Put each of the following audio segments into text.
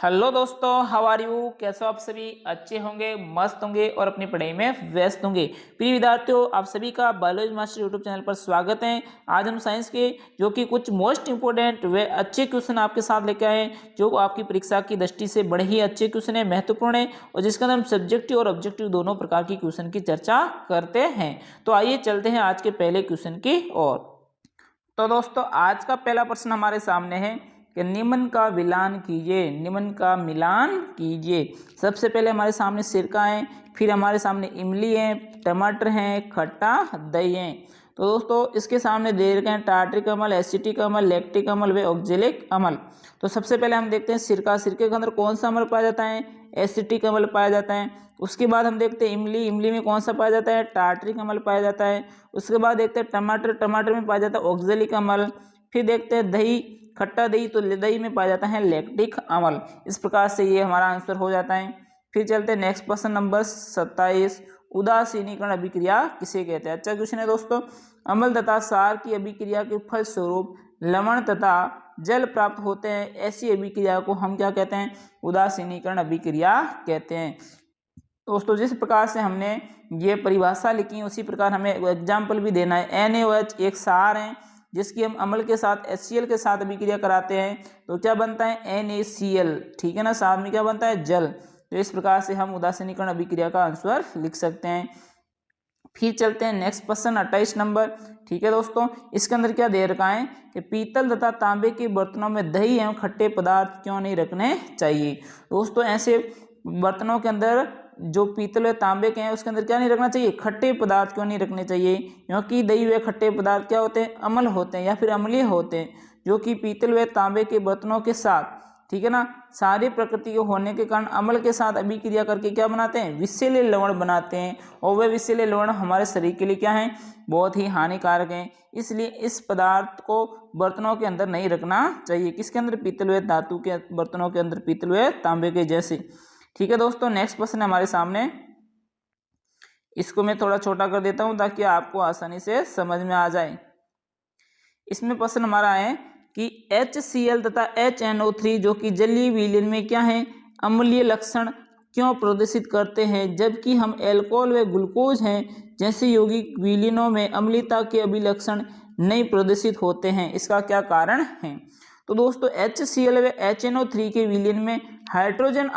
Hello दोस्तों, how are you. कैसे हो आप सभी? अच्छे होंगे, मस्त होंगे और अपनी पढ़ाई में व्यस्त होंगे। प्रिय विद्यार्थियों, आप सभी का बायोलॉजी मास्टर यूट्यूब चैनल पर स्वागत है। आज हम साइंस के जो कि कुछ मोस्ट इंपोर्टेंट वे अच्छे क्वेश्चन आपके साथ लेकर आए हैं, जो आपकी परीक्षा की दृष्टि से बड़े ही अच्छे क्वेश्चन है, महत्वपूर्ण है और जिसके अंदर हम सब्जेक्टिव और ऑब्जेक्टिव दोनों प्रकार की क्वेश्चन की चर्चा करते हैं। तो आइए चलते हैं आज के पहले क्वेश्चन की ओर। तो दोस्तों, आज का पहला प्रश्न हमारे सामने है कि निम्न का मिलान कीजिए। निम्न का मिलान कीजिए। सबसे पहले हमारे सामने सिरका है, फिर हमारे सामने इमली है, टमाटर है, खट्टा दही है। तो दोस्तों, इसके सामने दे रखे हैं टार्ट्रिक अम्ल, एसिटिक अम्ल, लैक्टिक अम्ल व ऑक्जेलिक अम्ल। तो सबसे पहले हम देखते हैं सिरका। सिरके के अंदर कौन सा अम्ल पाया जाता है? एसिटिक अम्ल पाया जाता है। उसके बाद हम देखते हैं इमली। इमली में कौन सा पाया जाता है? टार्ट्रिक अम्ल पाया जाता है। उसके बाद देखते हैं टमाटर। टमाटर में पाया जाता है ऑक्जेलिक अम्ल। फिर देखते हैं दही, खट्टा दही, तो दही में पाया जाता है लैक्टिक अम्ल। इस प्रकार से ये हमारा आंसर हो जाता है। फिर चलते हैं नेक्स्ट प्रश्न नंबर 27। उदासीनीकरण अभिक्रिया किसे कहते हैं? अच्छा क्वेश्चन है दोस्तों। अम्ल तथा सार की अभिक्रिया के फलस्वरूप लवण तथा जल प्राप्त होते हैं, ऐसी अभिक्रिया को हम क्या कहते हैं? उदासीनीकरण अभिक्रिया कहते हैं। दोस्तों, जिस प्रकार से हमने ये परिभाषा लिखी उसी प्रकार हमें एग्जाम्पल भी देना है। NaOH एक सार है जिसकी हम अम्ल के साथ HCl के साथ अभिक्रिया कराते हैं तो क्या बनता है? NaCl। ठीक है ना, साथ में क्या बनता है? जल। तो इस प्रकार से हम उदासीनीकरण अभिक्रिया का आंसर लिख सकते हैं। फिर चलते हैं नेक्स्ट प्रश्न 28 नंबर। ठीक है दोस्तों, इसके अंदर क्या दे रखा है कि पीतल तथा तांबे के बर्तनों में दही एवं खट्टे पदार्थ क्यों नहीं रखने चाहिए? दोस्तों, ऐसे बर्तनों के अंदर जो पीतल व तांबे के हैं उसके अंदर क्या नहीं रखना चाहिए? खट्टे पदार्थ क्यों नहीं रखने चाहिए? क्योंकि दही व खट्टे पदार्थ क्या होते हैं? अम्ल होते हैं या फिर अम्लीय होते हैं, जो कि पीतल व तांबे के बर्तनों के साथ, ठीक है ना, सारी प्रकृति के होने के कारण अम्ल के साथ अभिक्रिया करके क्या बनाते हैं? विषैले लवण बनाते हैं। और वे विषैले लवण हमारे शरीर के लिए क्या है? बहुत ही हानिकारक हैं। इसलिए इस पदार्थ को बर्तनों के अंदर नहीं रखना चाहिए। किसके अंदर? पीतल व धातु के बर्तनों के अंदर, पीतल व तांबे के जैसे। ठीक है दोस्तों, नेक्स्ट प्रश्न हमारे सामने, इसको मैं थोड़ा छोटा कर देता हूं ताकि आपको आसानी से समझ में आ जाए। इसमें प्रश्न हमारा है कि HCl तथा HNO3 जो कि जलीय विलयन में क्या है? अम्लीय लक्षण क्यों प्रदर्शित करते हैं, जबकि हम अल्कोहल व ग्लूकोज हैं जैसे यौगिक विलयनों में अम्लीयता के अभिलक्षण नहीं प्रदर्शित होते हैं? इसका क्या कारण है? तो दोस्तों, HCl व HNO3 के विलयन में हाइड्रोजन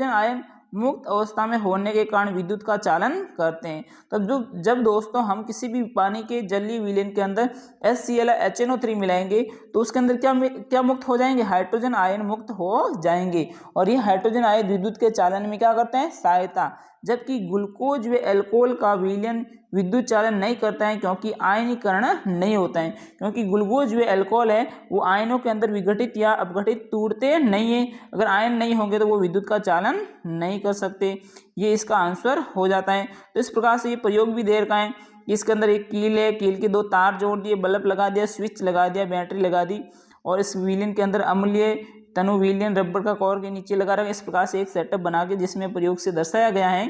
आयन मुक्त अवस्था में होने के कारण विद्युत का चालन करते हैं। तब जब दोस्तों हम किसी भी पानी के जलीय विलयन के अंदर HCl HNO3 मिलाएंगे तो उसके अंदर क्या मुक्त हो जाएंगे? हाइड्रोजन आयन मुक्त हो जाएंगे और ये हाइड्रोजन आयन विद्युत के चालन में क्या करते हैं? सहायता। जबकि ग्लूकोज व अल्कोहल का विलयन विद्युत चालन नहीं करता है क्योंकि आयनीकरण नहीं होता है। क्योंकि ग्लूकोज व अल्कोहल है वो आयनों के अंदर विघटित या अपघटित टूटते नहीं है। अगर आयन नहीं होंगे तो वो विद्युत का चालन नहीं कर सकते। ये इसका आंसर हो जाता है। तो इस प्रकार से ये प्रयोग भी दे रखा है। इसके अंदर एक कील है, कील के दो तार जोड़ दिए, बल्ब लगा दिया, स्विच लगा दिया, बैटरी लगा दी और इस विलयन के अंदर अम्लीय तनु विलयन रबड़ का कोर के नीचे लगा रखा। इस प्रकार से एक सेटअप बना के जिसमें प्रयोग से दर्शाया गया है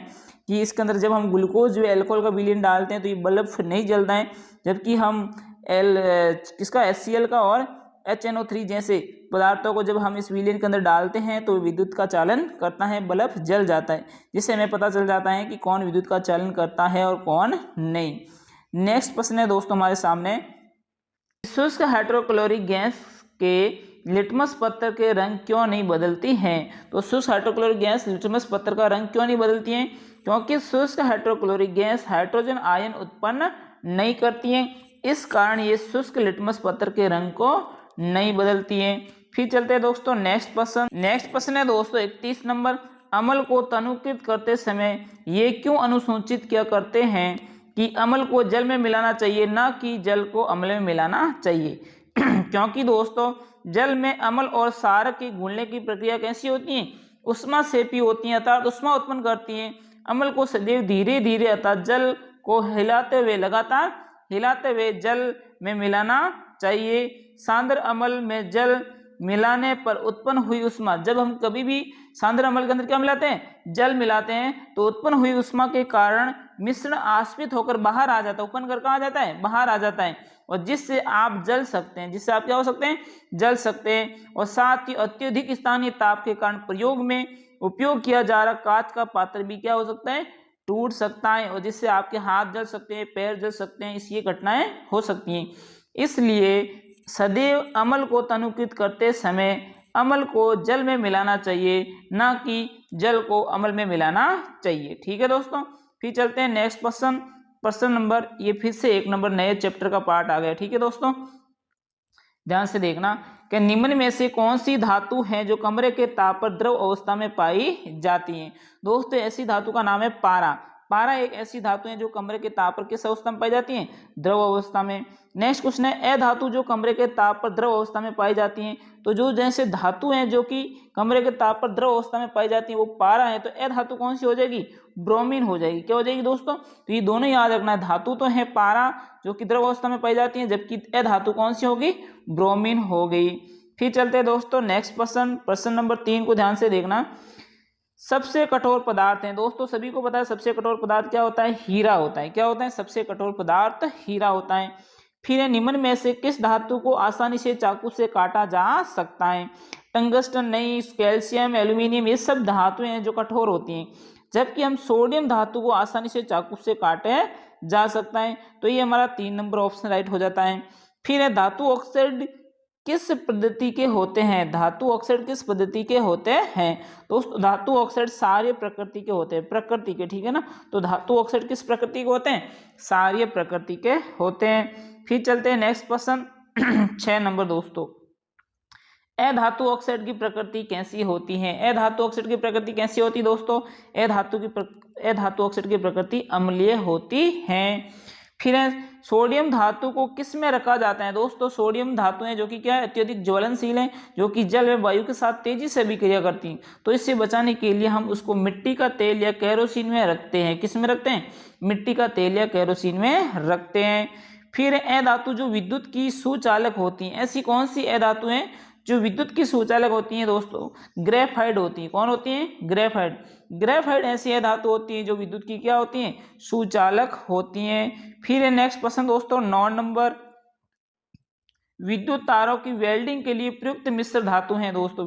कि इसके अंदर जब हम ग्लूकोज व अल्कोहल का विलयन डालते हैं तो ये बल्ब नहीं जलता है, जबकि हम किसका HCl का और HNO3 जैसे पदार्थों को जब हम इस विलयन के अंदर डालते हैं तो विद्युत का चालन करता है, बल्ब जल जाता है, जिससे हमें पता चल जाता है कि कौन विद्युत का चालन करता है और कौन नहीं। नेक्स्ट प्रश्न है दोस्तों हमारे सामने, शुष्क हाइड्रोक्लोरिक गैस के लिटमस पत्थर के रंग क्यों नहीं बदलती हैं? तो शुष्क हाइड्रोक्लोरिक गैस लिटमस पत्थर का रंग क्यों नहीं बदलती हैं? क्योंकि शुष्क हाइड्रोक्लोरिक गैस हाइड्रोजन आयन उत्पन्न नहीं करती है, इस कारण ये शुष्क लिटमस पत्थर के रंग को नहीं बदलती है। फिर चलते हैं दोस्तों नेक्स्ट प्रश्न है दोस्तों 31 नंबर। अम्ल को तनुकृत करते समय ये क्यों अनुसूचित किया करते हैं कि अम्ल को जल में मिलाना चाहिए, ना कि जल को अम्ल में मिलाना चाहिए? क्योंकि दोस्तों जल में अम्ल और सार के घुलने की प्रक्रिया कैसी होती है? ऊष्माक्षेपी होती है, अर्थात ऊष्मा उत्पन्न करती है। अम्ल को सदैव धीरे धीरे अर्थात जल को लगातार हिलाते हुए जल में मिलाना चाहिए। सांद्र अम्ल में जल मिलाने पर उत्पन्न हुई उष्मा, जब हम कभी भी सांद्र अम्ल के अंदर क्या मिलाते हैं, जल मिलाते हैं, तो उत्पन्न हुई उष्मा के कारण मिश्रण आश्रित होकर बाहर आ जाता है, उत्पन्न कर कहाँ आ जाता है, बाहर आ जाता है, और जिससे आप जल सकते हैं, जिससे आप क्या हो सकते हैं, जल सकते हैं। और साथ ही अत्यधिक स्थानीय ताप के कारण प्रयोग में उपयोग किया जा रहा कांच का पात्र भी क्या हो सकता है, टूट सकता है, और जिससे आपके हाथ जल सकते हैं, पैर जल सकते हैं, इसलिए घटनाएं हो सकती हैं। इसलिए सदैव अम्ल को तनुकृत करते समय अम्ल को जल में मिलाना चाहिए, ना कि जल को अम्ल में मिलाना चाहिए। ठीक है दोस्तों, फिर चलते हैं नेक्स्ट प्रश्न नंबर, ये फिर से 1 नंबर नए चैप्टर का पार्ट आ गया। ठीक है दोस्तों, ध्यान से देखना कि निम्न में से कौन सी धातु है जो कमरे के ताप पर द्रव अवस्था में पाई जाती है। दोस्तों ऐसी धातु का नाम है पारा। पारा एक ऐसी धातु है जो कमरे के ताप पर किस अवस्था में पाई जाती है, द्रव अवस्था में। नेक्स्ट क्वेश्चन है अधातु जो कमरे के ताप पर द्रव अवस्था में पाई जाती हैं। तो जो जैसे धातु हैं जो कि कमरे के ताप पर द्रव अवस्था में पाई जाती है वो पारा है, तो अधातु कौन सी हो जाएगी, ब्रोमीन हो जाएगी। क्या हो जाएगी दोस्तों, तो ये दोनों याद रखना है, धातु तो है पारा जो कि द्रव अवस्था में पाई जाती है, जबकि अधातु कौन सी होगी, ब्रोमीन हो गई। फिर चलते हैं दोस्तों नेक्स्ट प्रश्न नंबर 3 को ध्यान से देखना। सबसे कठोर पदार्थ है। दोस्तों सभी को पता है सबसे कठोर पदार्थ क्या होता है, हीरा होता है। क्या होता है, सबसे कठोर पदार्थ हीरा होता है। फिर निम्न में से किस धातु को आसानी से चाकू से काटा जा सकता है। टंगस्टन नहीं, कैल्शियम, एल्यूमिनियम, ये सब धातुएं हैं जो कठोर होती हैं, जबकि हम सोडियम धातु को आसानी से चाकू से काटे जा सकता है। तो ये हमारा 3 नंबर ऑप्शन राइट हो जाता है। फिर है धातु ऑक्साइड किस पद्धति के होते हैं। धातु ऑक्साइड किस पद्धति के होते हैं। दोस्तों धातु ऑक्साइड सारे प्रकृति के होते हैं, प्रकृति के, ठीक है ना। तो धातु ऑक्साइड किस प्रकृति के होते हैं, सारे प्रकृति के होते हैं। फिर चलते हैं नेक्स्ट प्रश्न 6 नंबर दोस्तों। अधातु ऑक्साइड की प्रकृति कैसी होती है। अधातु ऑक्साइड की प्रकृति कैसी होती है दोस्तों, अधातु ऑक्साइड की प्रकृति अम्लीय होती है। फिर सोडियम धातु को किस में रखा जाता है। दोस्तों सोडियम धातु है जो कि क्या है, अत्यधिक ज्वलनशील है, जो कि जल व वायु के साथ तेजी से अभिक्रिया करती हैं। तो इससे बचाने के लिए हम उसको मिट्टी का तेल या केरोसिन में रखते हैं। किस में रखते हैं, मिट्टी का तेल या केरोसिन में रखते हैं। फिर अधातु जो विद्युत की सुचालक होती हैं। ऐसी कौन सी अधातु हैं जो विद्युत की सुचालक होती हैं दोस्तों, ग्रेफाइट होती है। कौन होती है, ग्रेफाइट। ग्रेफाइट ऐसी धातु होती है जो विद्युत की क्या होती है, सुचालक होती हैं। फिर नेक्स्ट प्रश्न दोस्तों 9 नंबर। विद्युत तारों की वेल्डिंग के लिए प्रयुक्त मिश्र धातु हैं। दोस्तों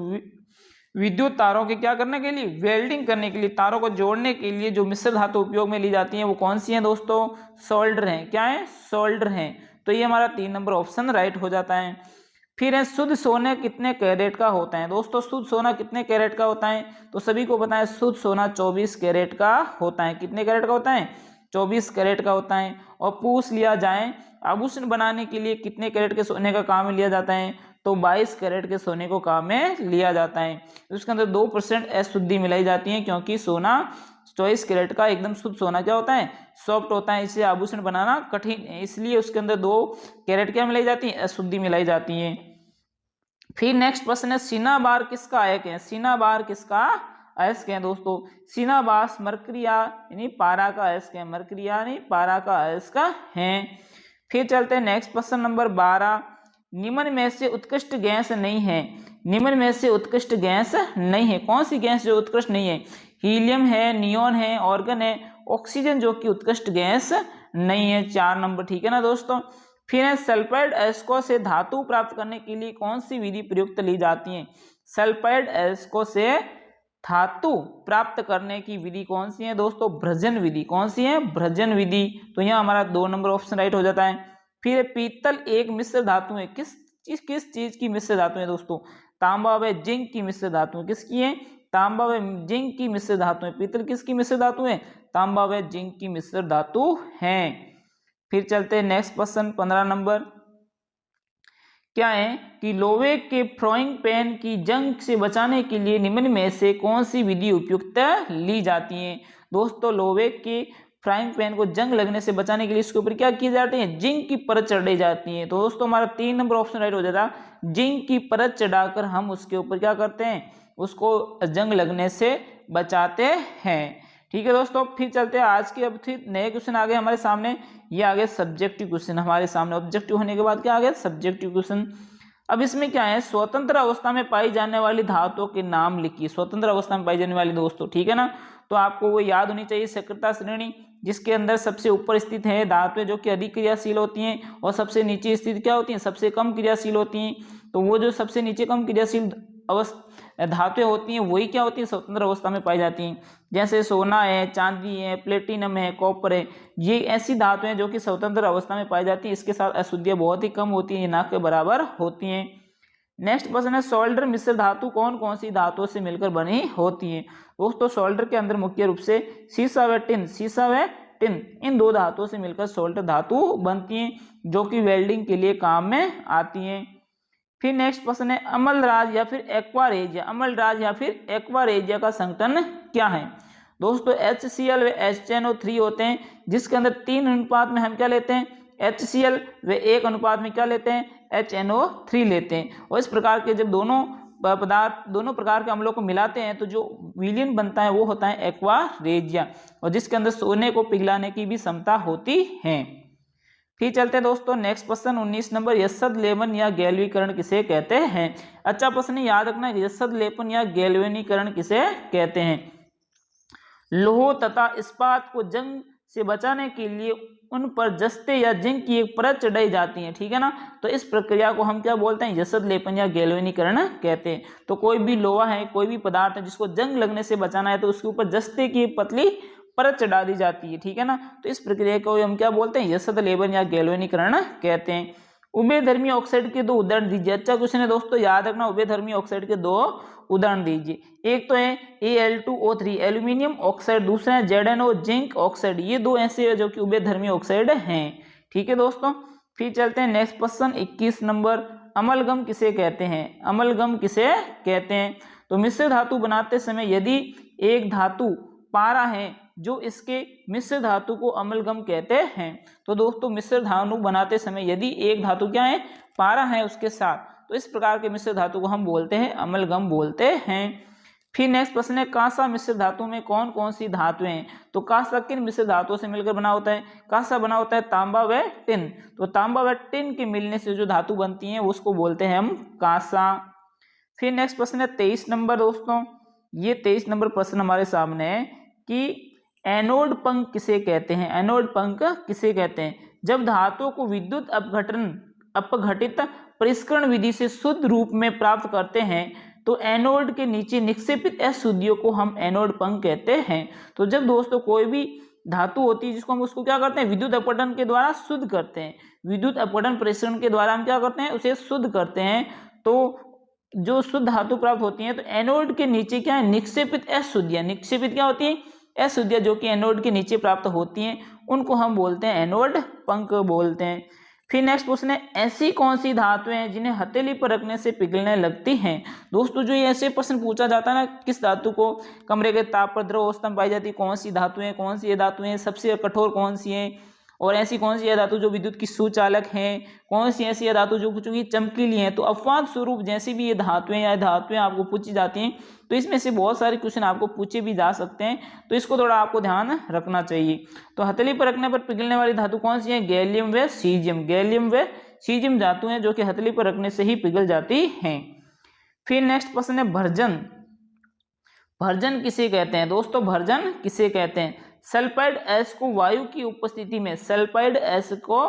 विद्युत तारों के क्या करने के लिए, वेल्डिंग करने के लिए, तारों को जोड़ने के लिए जो मिश्र धातु उपयोग में ली जाती हैं वो कौन सी हैं दोस्तों, सोल्डर हैं। क्या है, सोल्डर हैं। तो ये हमारा 3 नंबर ऑप्शन राइट हो जाता है। फिर है शुद्ध सोना कितने कैरेट का होता है। दोस्तों शुद्ध सोना कितने कैरेट का होता है, तो सभी को पता है शुद्ध सोना 24 कैरेट का होता है। कितने कैरेट का होता है, 24 कैरेट का होता है। और पूछ लिया जाए आभूषण बनाने के लिए कितने कैरेट के सोने का काम में लिया जाता है, तो 22 कैरेट के सोने को काम में लिया जाता है। उसके अंदर 2% अशुद्धि मिलाई जाती है, क्योंकि सोना 24 कैरेट का एकदम शुद्ध सोना क्या होता है, सॉफ्ट होता है, इससे आभूषण बनाना कठिन है, इसलिए उसके अंदर 2 कैरेट क्या मिलाई जाती है, अशुद्धि मिलाई जाती है। फिर नेक्स्ट प्रश्न है सिनाबार किसका अयस्क है। सिनाबार किसका अयस्क है दोस्तों, सिनाबास मरकरिया यानी पारा का अयस्क है, मरकरिया यानी पारा का अयस्क है। फिर चलते हैं नेक्स्ट प्रश्न नंबर 12। निम्न में से उत्कृष्ट गैस नहीं है। निम्न में से उत्कृष्ट गैस नहीं है। कौन सी गैस जो उत्कृष्ट नहीं है, हीलियम है, नियोन है, ऑर्गन है, ऑक्सीजन जो कि उत्कृष्ट गैस नहीं है। 4 नंबर, ठीक है ना दोस्तों। फिर है सल्फाइड अयस्कों से धातु प्राप्त करने के लिए कौन सी विधि प्रयुक्त ली जाती है। सल्फाइड अयस्कों से धातु प्राप्त करने की विधि कौन सी है दोस्तों, भ्रजन विधि। कौन सी है, भ्रजन विधि। तो यहाँ हमारा 2 नंबर ऑप्शन राइट हो जाता है। फिर पीतल एक मिश्र धातु है। किस चीज की मिश्र धातु है दोस्तों, तांबा व जिंक की मिश्र धातु है। किसकी है, तांबा व जिंक की मिश्र धातु है। पीतल किसकी मिश्र धातु है, तांबा व जिंक की मिश्र धातु है। फिर चलते हैं नेक्स्ट प्रश्न 15 नंबर। क्या है कि लोहे के फ्राइंग पैन की जंग से बचाने के लिए निम्न में से कौन सी विधि उपयुक्त ली जाती है। दोस्तों लोहे के फ्राइंग पैन को जंग लगने से बचाने के लिए इसके ऊपर क्या किए जाते हैं, जिंक की परत चढ़ाई जाती है। तो दोस्तों हमारा 3 नंबर ऑप्शन राइट हो जाता है। जिंक की परत चढ़ाकर हम उसके ऊपर क्या करते हैं, उसको जंग लगने से बचाते हैं। ठीक है दोस्तों। फिर चलते हैं आज के, अब फिर नए क्वेश्चन आ गए हमारे सामने। ये आ गए सब्जेक्टिव क्वेश्चन हमारे सामने। ऑब्जेक्टिव होने के बाद क्या आ गया, सब्जेक्टिव क्वेश्चन। अब इसमें क्या है, स्वतंत्र अवस्था में पाई जाने वाली धातुओं के नाम लिखिए। स्वतंत्र अवस्था में पाई जाने वाली दोस्तों, ठीक है ना, तो आपको वो याद होनी चाहिए। सक्रियता श्रेणी, जिसके अंदर सबसे ऊपर स्थित है धातुएं जो कि अधिक क्रियाशील होती हैं और सबसे नीचे स्थित क्या होती हैं, सबसे कम क्रियाशील होती हैं। तो वो जो सबसे नीचे कम क्रियाशील धातुएं होती हैं वही क्या होती है, स्वतंत्र अवस्था में पाई जाती हैं। जैसे सोना है, चांदी है, प्लेटिनम है, कॉपर है, ये ऐसी धातुएं जो कि स्वतंत्र अवस्था में पाई जाती हैं। इसके साथ अशुद्धियां बहुत ही कम होती हैं, ना के बराबर होती हैं। नेक्स्ट प्रश्न है, सोल्डर मिश्र धातु कौन कौन सी धातुओं से मिलकर बनी होती है। दोस्तों सोल्डर के अंदर मुख्य रूप से सीसा व टिन, इन दो धातुओं से मिलकर सोल्डर धातु बनती हैं, जो कि वेल्डिंग के लिए काम में आती हैं। फिर नेक्स्ट प्रश्न है, अम्लराज या फिर एक्वारेजिया, अम्लराज या फिर एक्वारेजिया का संघटन क्या है। दोस्तों HCl व HNO3 होते हैं, जिसके अंदर 3 अनुपात में हम क्या लेते हैं, HCl व 1 अनुपात में क्या लेते हैं, HNO3 लेते हैं। और इस प्रकार के जब दोनों प्रकार के अम्लों को मिलाते हैं तो जो विलयन बनता है वो होता है एक्वारेजिया, और जिसके अंदर सोने को पिघलाने की भी क्षमता होती है। फिर चलते हैं दोस्तों नेक्स्ट प्रश्न 19 नंबर, यशद लेपन या गैल्वीकरण किसे कहते हैं। अच्छा प्रश्न याद रखना, यशद लेपन या गैल्वेनीकरण किसे कहते हैं। लोह तथा इस्पात को जंग से बचाने के लिए उन पर जस्ते या जिंक की एक परत चढ़ाई जाती है, ठीक है ना। तो इस प्रक्रिया को हम क्या बोलते हैं, यशद लेपन या गैल्वेनीकरण कहते हैं। तो कोई भी लोहा है, कोई भी पदार्थ है जिसको जंग लगने से बचाना है तो उसके ऊपर जस्ते की पतली परत चढ़ा दी जाती है, ठीक है ना। तो इस प्रक्रिया को हम क्या बोलते हैं, यशद लेपन या गैल्वेनीकरण कहते हैं। उभयधर्मी ऑक्साइड के 2 उदाहरण दीजिए। अच्छा क्वेश्चन है दोस्तों, याद रखना उभयधर्मी ऑक्साइड के 2 उदाहरण दीजिए। एक तो है Al2O3 एल्यूमिनियम ऑक्साइड, दूसरा है ZnO जिंक ऑक्साइड। ये 2 ऐसे है जो कि उभयधर्मी ऑक्साइड हैं, ठीक है दोस्तों। फिर चलते हैं नेक्स्ट क्वेश्चन 21 नंबर, अमलगम किसे कहते हैं। अमलगम किसे कहते हैं, तो मिश्र धातु बनाते समय यदि एक धातु पारा है जो इसके मिश्र धातु को अमलगम कहते हैं। तो दोस्तों मिश्र धातु बनाते समय यदि एक धातु क्या है, पारा है उसके साथ, तो इस प्रकार के मिश्र धातु को हम बोलते हैं अमलगम बोलते हैं। फिर नेक्स्ट प्रश्न है, कांसा मिश्र धातु में कौन कौन सी धातुएं हैं। तो कांसा किन मिश्र धातुओं से मिलकर बना होता है, कांसा बना होता है तांबा व टिन। तो तांबा व टिन के मिलने से जो धातु बनती है उसको बोलते हैं हम कांसा। फिर नेक्स्ट प्रश्न है 23 नंबर दोस्तों, ये 23 नंबर प्रश्न हमारे सामने है कि एनोड पंख किसे कहते हैं। एनोड पंख किसे कहते हैं, जब धातुओं को विद्युत अपघटित परिष्करण विधि से शुद्ध रूप में प्राप्त करते हैं तो एनोड के नीचे निक्षेपित अशुद्धियों को हम एनोड पंख कहते हैं। तो जब दोस्तों कोई भी धातु होती है जिसको हम उसको क्या करते हैं, विद्युत अपघटन के द्वारा शुद्ध करते हैं, विद्युत अपघटन परिष्करण के द्वारा हम क्या करते हैं, उसे शुद्ध करते हैं। तो जो शुद्ध धातु प्राप्त होती है तो एनोड के नीचे क्या है, निक्षेपित अशुद्धियां, निक्षेपित क्या होती है, अशुद्धियां जो कि एनोड के नीचे प्राप्त होती हैं उनको हम बोलते हैं एनोड पंख बोलते हैं। फिर नेक्स्ट क्वेश्चन है, ऐसी कौन सी धातुएं हैं जिन्हें हथेली पर रखने से पिघलने लगती हैं। दोस्तों जो ये ऐसे प्रश्न पूछा जाता है ना, किस धातु को कमरे के ताप पर द्रव अवस्था में पाई जाती है, कौन सी धातुएं, कौन सी ये धातुएं सबसे कठोर कौन सी है, और ऐसी कौन सी धातु जो विद्युत की सुचालक है, कौन सी ऐसी धातु जो कुछ की चमकीली है। तो अपवाद स्वरूप जैसी भी ये धातुएं आपको पूछी जाती हैं, तो इसमें से बहुत सारे क्वेश्चन आपको पूछे भी जा सकते हैं, तो इसको थोड़ा आपको ध्यान रखना चाहिए। तो हथेली पर रखने पर पिघलने वाली धातु कौन सी है, गैलियम व सीजियम। गैलियम व सीजियम धातु हैं जो कि हथेली पर रखने से ही पिघल जाती हैं। फिर नेक्स्ट प्रश्न है, भर्जन। भर्जन किसे कहते हैं। दोस्तों भर्जन किसे कहते हैं, सल्फाइड एस को वायु की उपस्थिति में, सल्फाइड एस को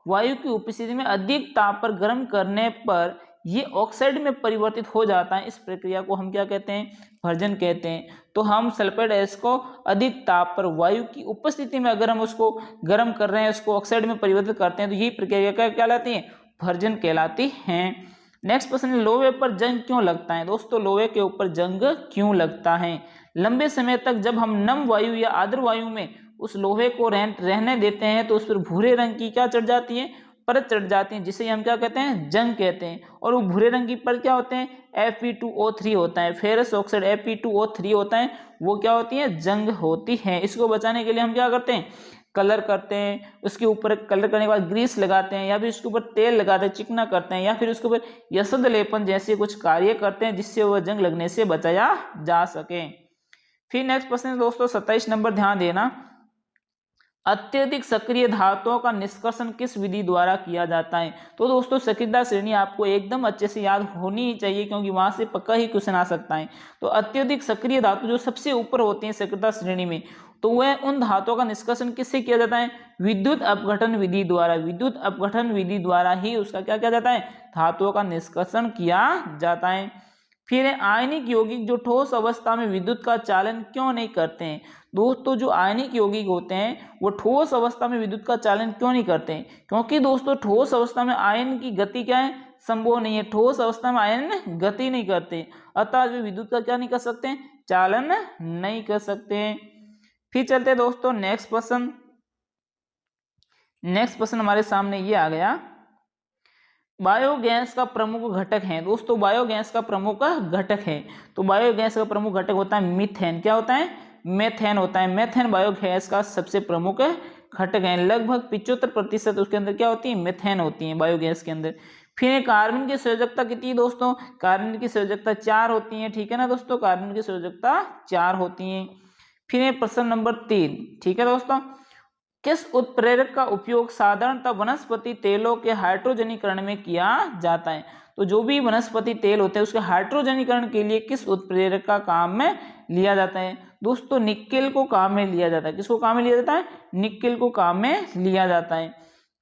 वायु की उपस्थिति में अधिक ताप पर गर्म करने पर ये ऑक्साइड में परिवर्तित हो जाता है। इस प्रक्रिया को हम क्या कहते हैं, भर्जन कहते हैं। तो हम सल्फाइड एस को अधिक ताप पर वायु की उपस्थिति में अगर हम उसको गर्म कर रहे हैं, उसको ऑक्साइड में परिवर्तित करते हैं, तो ये प्रक्रिया क्या कहलाती है, भर्जन कहलाती है। नेक्स्ट प्रश्न है, लोहे पर जंग क्यों लगता है। दोस्तों लोहे के ऊपर जंग क्यों लगता है, लंबे समय तक जब हम नम वायु या आर्द्र वायु में उस लोहे को रहने देते हैं तो उस पर भूरे रंग की क्या चढ़ जाती है, परत चढ़ जाती है, जिसे हम क्या कहते हैं, जंग कहते हैं। और वो भूरे रंग की परत क्या होते हैं, Fe2O3 होता है, फेरस ऑक्साइड Fe2O3 होता है, वो क्या होती है, जंग होती है। इसको बचाने के लिए हम क्या करते हैं, कलर करते हैं, उसके ऊपर कलर करने के बाद ग्रीस लगाते हैं, या फिर उसके ऊपर तेल लगाते हैं, चिकना करते हैं, या फिर उसके ऊपर यशद लेपन जैसे कुछ कार्य करते हैं जिससे वह जंग लगने से बचाया जा सके। फिर नेक्स्ट प्रश्न दोस्तों 27 नंबर, ध्यान देना, अत्यधिक सक्रिय धातुओं का निष्कर्षण किस विधि द्वारा किया जाता है? तो दोस्तों सक्रियता श्रेणी आपको एकदम अच्छे से याद होनी ही चाहिए, क्योंकि वहां से पक्का ही क्वेश्चन आ सकता है। तो अत्यधिक सक्रिय धातु जो सबसे ऊपर होती है सक्रियता श्रेणी में, तो वह उन धातुओं का निष्कर्षण किससे किया जाता है? विद्युत अपघटन विधि द्वारा। विद्युत अपघटन विधि द्वारा ही उसका क्या किया जाता है? धातुओं का निष्कर्षण किया जाता है। फिर आयनिक यौगिक जो ठोस अवस्था में विद्युत का चालन क्यों नहीं करते हैं? दोस्तों जो आयनिक यौगिक होते हैं वो ठोस अवस्था में विद्युत का चालन क्यों नहीं करते हैं? क्योंकि दोस्तों ठोस अवस्था में आयन की गति क्या है? संभव नहीं है। ठोस अवस्था में आयन गति नहीं करते, अतः वे विद्युत का क्या नहीं कर सकते? चालन नहीं कर सकते। फिर चलते हैं दोस्तों नेक्स्ट क्वेश्चन। नेक्स्ट क्वेश्चन हमारे सामने ये आ गया, बायोगैस का प्रमुख घटक है। दोस्तों बायोगैस का प्रमुख घटक है, तो बायोगैस का प्रमुख घटक होता है मीथेन। क्या होता है? मेथेन होता है। मेथेन बायोगैस का सबसे प्रमुख घटक है। लगभग 75% उसके अंदर क्या होती है? मेथेन होती है बायोगैस के अंदर। फिर कार्बन की संयोजकता कितनी है दोस्तों? कार्बन की संयोजकता 4 होती है, ठीक है ना दोस्तों, कार्बन की संयोजकता 4 होती है। फिर प्रश्न नंबर 3, ठीक है दोस्तों, किस उत्प्रेरक का उपयोग साधारणतः वनस्पति तेलों के हाइड्रोजनीकरण में किया जाता है? तो जो भी वनस्पति तेल होते हैं उसके हाइड्रोजनीकरण के लिए किस उत्प्रेरक का काम में लिया जाता है? दोस्तों निकेल को काम में लिया जाता है। किसको काम में लिया जाता है? निकेल को काम में लिया जाता है।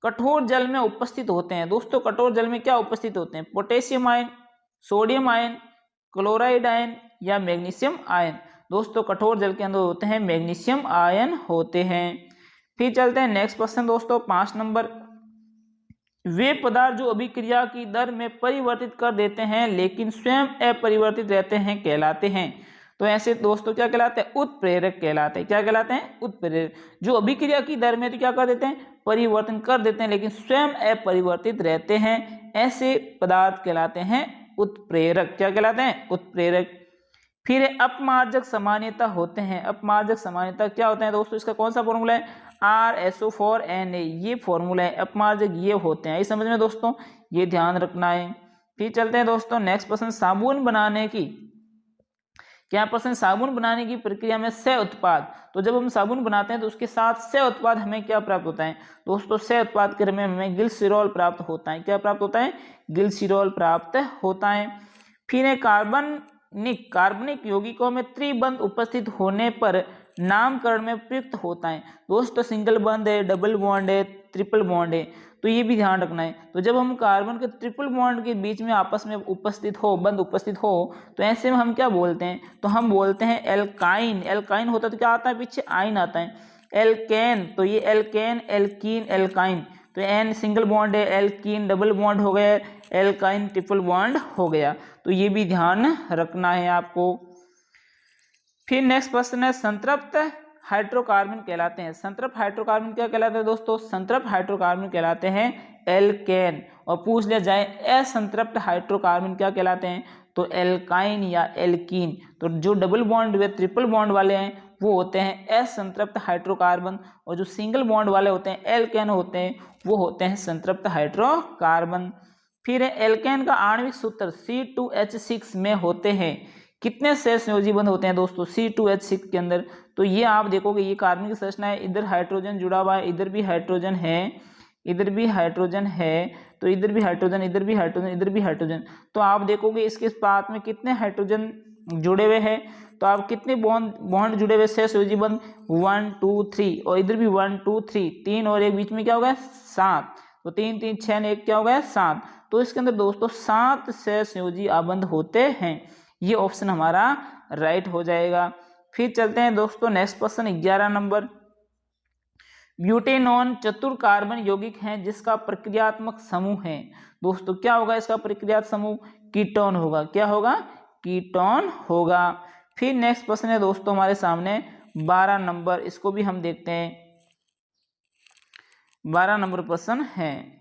कठोर जल में उपस्थित होते हैं। दोस्तों कठोर जल में क्या उपस्थित होते हैं? Potassium ion, sodium ion, chloride ion या मैग्नीशियम आयन? दोस्तों कठोर जल के अंदर होते हैं मैग्नीशियम आयन होते हैं। फिर चलते हैं नेक्स्ट क्वेश्चन दोस्तों 5 नंबर, वे पदार्थ जो अभिक्रिया की दर में परिवर्तित कर देते हैं लेकिन स्वयं अपरिवर्तित रहते हैं कहलाते हैं। तो ऐसे दोस्तों क्या कहलाते हैं? उत्प्रेरक कहलाते हैं। क्या कहलाते हैं? उत्प्रेरक। जो अभिक्रिया की दर में तो क्या कर देते हैं? परिवर्तन कर देते हैं लेकिन स्वयं अपरिवर्तित रहते हैं, ऐसे पदार्थ कहलाते हैं उत्प्रेरक। क्या कहलाते हैं? उत्प्रेरक। फिर अपमार्जक सामान्यता होते हैं। अपमार्जक सामान्यता क्या होते हैं दोस्तों? इसका कौन सा फॉर्मूला है? RSO4Na, ये फॉर्मूला है। अपमार्जक ये होते हैं, ये समझ में दोस्तों, ये ध्यान रखना है। फिर चलते हैं दोस्तों नेक्स्ट प्रश्न, साबुन बनाने की, क्या प्रश्न? साबुन बनाने की प्रक्रिया में सह उत्पाद, तो जब हम साबुन बनाते हैं तो उसके साथ सह उत्पाद हमें क्या प्राप्त होता है? दोस्तों सह उत्पाद के रूप में हमें ग्लिसरॉल प्राप्त होता है। क्या प्राप्त होता है? ग्लिसरॉल प्राप्त होता है। फिर कार्बनिक यौगिकों में त्रिबंध उपस्थित होने पर नामकरण में प्रयुक्त होता है। दोस्तों सिंगल बॉन्ड है, डबल बॉन्ड है, ट्रिपल बॉन्ड है, तो ये भी ध्यान रखना है। तो जब हम कार्बन के ट्रिपल बॉन्ड के बीच में आपस में उपस्थित हो, बंध उपस्थित हो, तो ऐसे में हम क्या बोलते हैं? तो हम बोलते हैं एल्काइन। एल्काइन होता है तो क्या आता है? पीछे आइन आता है। एल्केन, तो ये एल्केन, एल्कीन, एल्काइन, तो एन सिंगल बॉन्ड है, एल्कीन डबल बॉन्ड हो गया, एल्काइन ट्रिपल बॉन्ड हो गया, तो ये भी ध्यान रखना है आपको। फिर नेक्स्ट प्रश्न है, संतृप्त हाइड्रोकार्बन कहलाते हैं। संतृप्त हाइड्रोकार्बन क्या कहलाते हैं दोस्तों? संतृप्त हाइड्रोकार्बन कहलाते हैं एल्केन। और पूछ लिया जाए असंतृप्त हाइड्रोकार्बन क्या कहलाते हैं? तो एल्काइन या एल्कीन। तो जो डबल बॉन्ड व ट्रिपल बॉन्ड वाले हैं वो होते हैं असंतृप्त हाइड्रोकार्बन, और जो सिंगल बॉन्ड वाले होते हैं एल्केन होते हैं वो होते हैं संतृप्त हाइड्रोकार्बन। फिर एल्केन का आणविक सूत्र C2H6 में होते हैं। कितने शेष संयोजी बंध होते हैं दोस्तों C2H6 के अंदर? तो ये आप देखोगे ये कार्बन की संरचना है, इधर हाइड्रोजन जुड़ा हुआ है, इधर भी हाइड्रोजन है, इधर भी हाइड्रोजन है, तो इधर भी हाइड्रोजन, इधर भी हाइड्रोजन, इधर भी हाइड्रोजन, तो आप देखोगे इसके साथ में कितने हाइड्रोजन जुड़े हुए हैं। तो आप कितने बॉन्ड जुड़े हुए शेष संयोजी बंध? 1 2 3, और इधर भी 1 2 3, 3 और एक बीच में क्या हो गया? 7, तो 3 3 6 1 क्या हो गया? 7। तो इसके अंदर दोस्तों 7 शेष संयोजी आबंध होते हैं। ये ऑप्शन हमारा राइट हो जाएगा। फिर चलते हैं दोस्तों नेक्स्ट क्वेश्चन 11 नंबर, ब्यूटेनॉन चतुर कार्बन यौगिक है जिसका प्रक्रियात्मक समूह है। दोस्तों क्या होगा इसका प्रक्रियात्मक समूह? कीटोन होगा। क्या होगा? कीटोन होगा। फिर नेक्स्ट प्रश्न है दोस्तों हमारे सामने 12 नंबर, इसको भी हम देखते हैं। 12 नंबर प्रश्न है,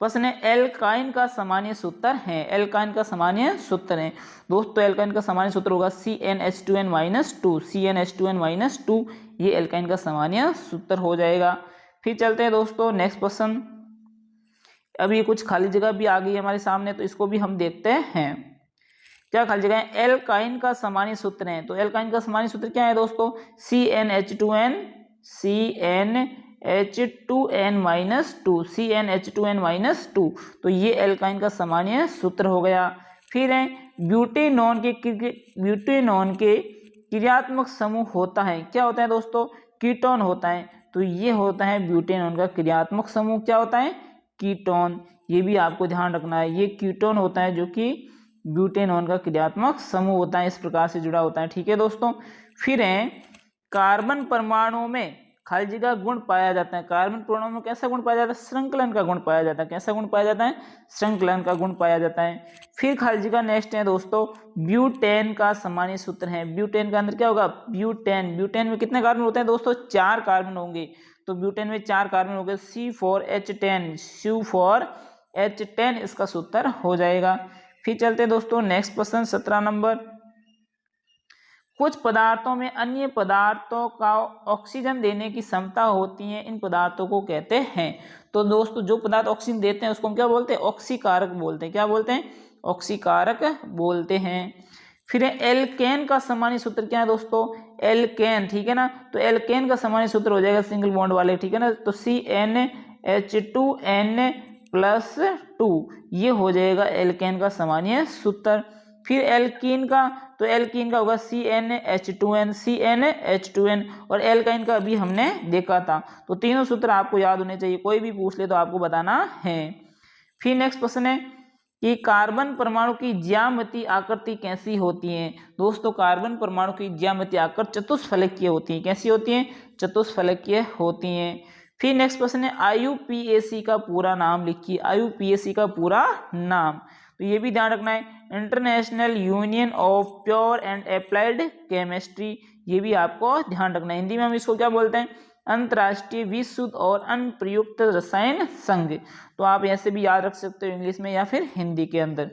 प्रश्न है एल्काइन का सामान्य सूत्र है। एल्काइन का सामान्य सूत्र है दोस्तों, एल्काइन का सामान्य सूत्र होगा CnH2n-2, CnH2n-2, ये एल्काइन का सामान्य सूत्र हो जाएगा। फिर चलते हैं दोस्तों नेक्स्ट क्वेश्चन, अब ये कुछ खाली जगह भी आ गई है हमारे सामने, तो इसको भी हम देखते हैं। क्या खाली जगह है, एल्काइन का सामान्य सूत्र है। तो एल्काइन का सामान्य सूत्र क्या है दोस्तों, CnH2n CnH2n-2 CnH2n-2। तो ये एल्काइन का सामान्य सूत्र हो गया। फिर है ब्यूटेनॉन के क्रियात्मक समूह होता है, क्या होता है दोस्तों, कीटोन होता है। तो ये होता है ब्यूटेनॉन का क्रियात्मक समूह, क्या होता है, कीटोन। ये भी आपको ध्यान रखना है, ये कीटोन होता है जो कि ब्यूटेनॉन का क्रियात्मक समूह होता है, इस प्रकार से जुड़ा होता है। ठीक है दोस्तों। फिर है कार्बन परमाणु में खाली जगह गुण पाया जाता है। कार्बन परमाणु में कैसा गुण पाया जाता है, श्रृंखलन का गुण पाया जाता है। कैसा गुण पाया जाता है, श्रृंखलन का गुण पाया जाता है। फिर खाली जगह नेक्स्ट है दोस्तों, ब्यूटेन का सामान्य सूत्र है। ब्यूटेन का अंदर क्या होगा, ब्यूटेन में कितने कार्बन होते हैं दोस्तों, 4 कार्बन होंगे। तो ब्यूटेन में 4 कार्बन हो गए, C4H10 इसका सूत्र हो जाएगा। फिर चलते हैं दोस्तों नेक्स्ट क्वेश्चन 17 नंबर। कुछ पदार्थों में अन्य पदार्थों का ऑक्सीजन देने की क्षमता होती है, इन पदार्थों को कहते हैं। तो दोस्तों जो पदार्थ ऑक्सीजन देते हैं उसको हम क्या बोलते हैं, ऑक्सीकारक बोलते हैं। क्या बोलते हैं, ऑक्सीकारक बोलते हैं। फिर एल्केन का सामान्य सूत्र क्या है दोस्तों, एल्केन, ठीक है ना। तो एल्केन का सामान्य सूत्र हो जाएगा सिंगल बॉन्ड वाले, ठीक है ना। तो CnH2n+2 ये हो जाएगा एल्केन का सामान्य सूत्र। फिर एल्कीन का, तो एल्कीन का होगा CnH2n और एल्काइन का अभी हमने देखा था। तो तीनों सूत्र आपको याद होने चाहिए, कोई भी पूछ ले तो आपको बताना है। फिर नेक्स्ट क्वेश्चन है कि कार्बन परमाणु की ज्यामितीय आकृति कैसी होती है। दोस्तों कार्बन परमाणु की ज्यामितीय आकृति चतुष्फलकीय होती है। कैसी होती है, चतुष्फलकीय होती है। फिर नेक्स्ट क्वेश्चन है IUPAC का पूरा नाम लिखिए। IUPAC का पूरा नाम, तो ये भी ध्यान रखना है, international union of pure and applied chemistry. ये भी आपको ध्यान रखना है। हिंदी में हम इसको क्या बोलते हैं, अंतर्राष्ट्रीय विशुद्ध और अनप्रयुक्त रसायन संघ। तो आप ऐसे भी याद रख सकते हो इंग्लिश में या फिर हिंदी के अंदर।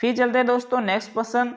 फिर चलते हैं दोस्तों नेक्स्ट क्वेश्चन,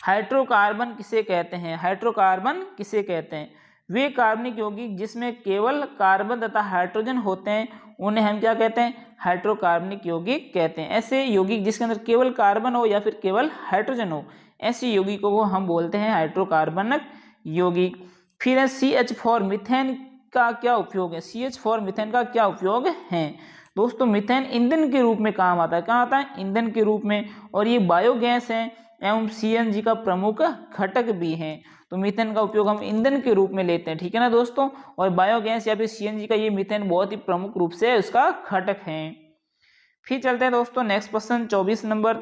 हाइड्रोकार्बन किसे कहते हैं। हाइड्रोकार्बन किसे कहते हैं, वे कार्बनिक यौगिक जिसमें केवल कार्बन तथा हाइड्रोजन होते हैं उन्हें हम क्या कहते हैं, हाइड्रोकार्बनिक यौगिक कहते हैं। ऐसे यौगिक जिसके अंदर केवल कार्बन हो या फिर केवल हाइड्रोजन हो, ऐसे यौगिकों को हम बोलते हैं हाइड्रोकार्बनिक यौगिक। फिर है CH4 मीथेन का क्या उपयोग है। CH4 मीथेन का क्या उपयोग है दोस्तों, मीथेन ईंधन के रूप में काम आता है। कहाँ आता है, ईंधन के रूप में, और ये बायोगैस है एवं CNG का प्रमुख घटक भी है। तो मीथेन का उपयोग हम ईंधन के रूप में लेते हैं, ठीक है ना दोस्तों। और बायोगैस या फिर CNG का ये मीथेन बहुत ही प्रमुख रूप से उसका घटक है। फिर चलते हैं दोस्तों नेक्स्ट क्वेश्चन 24 नंबर,